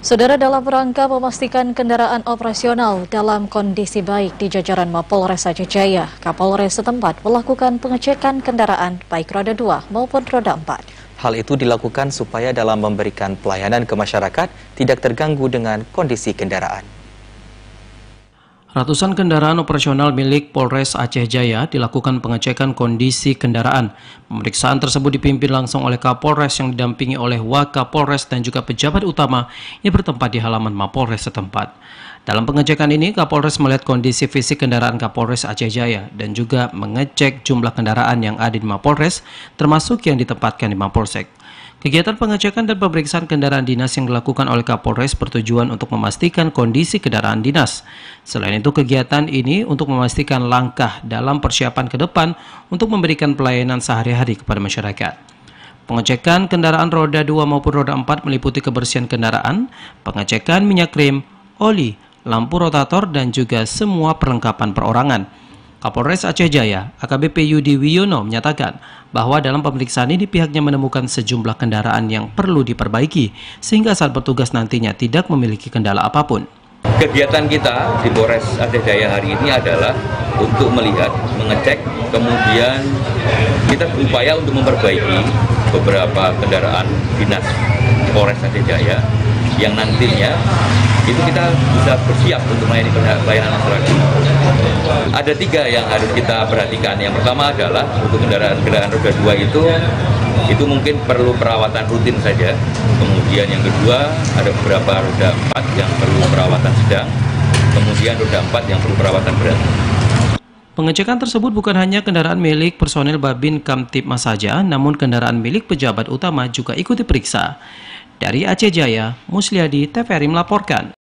Saudara, dalam rangka memastikan kendaraan operasional dalam kondisi baik di jajaran Mapolres Aceh Jaya, Kapolres setempat melakukan pengecekan kendaraan baik roda 2 maupun roda 4. Hal itu dilakukan supaya dalam memberikan pelayanan ke masyarakat tidak terganggu dengan kondisi kendaraan. Ratusan kendaraan operasional milik Polres Aceh Jaya dilakukan pengecekan kondisi kendaraan. Pemeriksaan tersebut dipimpin langsung oleh Kapolres yang didampingi oleh Wakapolres dan juga pejabat utama yang bertempat di halaman Mapolres setempat. Dalam pengecekan ini, Kapolres melihat kondisi fisik kendaraan Kapolres Aceh Jaya dan juga mengecek jumlah kendaraan yang ada di Mapolres, termasuk yang ditempatkan di Mapolsek. Kegiatan pengecekan dan pemeriksaan kendaraan dinas yang dilakukan oleh Kapolres bertujuan untuk memastikan kondisi kendaraan dinas. Selain itu, kegiatan ini untuk memastikan langkah dalam persiapan ke depan untuk memberikan pelayanan sehari-hari kepada masyarakat. Pengecekan kendaraan roda 2 maupun roda 4 meliputi kebersihan kendaraan, pengecekan minyak rem, oli, lampu rotator, dan juga semua perlengkapan perorangan. Kapolres Aceh Jaya, AKBP Yudi Wiono, menyatakan bahwa dalam pemeriksaan ini pihaknya menemukan sejumlah kendaraan yang perlu diperbaiki sehingga saat bertugas nantinya tidak memiliki kendala apapun. Kegiatan kita di Polres Aceh Jaya hari ini adalah untuk melihat, mengecek, kemudian kita berupaya untuk memperbaiki beberapa kendaraan dinas Polres Aceh Jaya yang nantinya itu kita bisa bersiap untuk melayani pelayanan masyarakat. Ada 3 yang harus kita perhatikan. Yang pertama adalah untuk kendaraan roda 2 itu mungkin perlu perawatan rutin saja. Kemudian yang kedua ada beberapa roda 4 yang perlu perawatan sedang. Kemudian roda 4 yang perlu perawatan berat. Pengecekan tersebut bukan hanya kendaraan milik personel Babin Kamtipmas saja, namun kendaraan milik pejabat utama juga ikut diperiksa. Dari Aceh Jaya, Musliadi, TVRI melaporkan.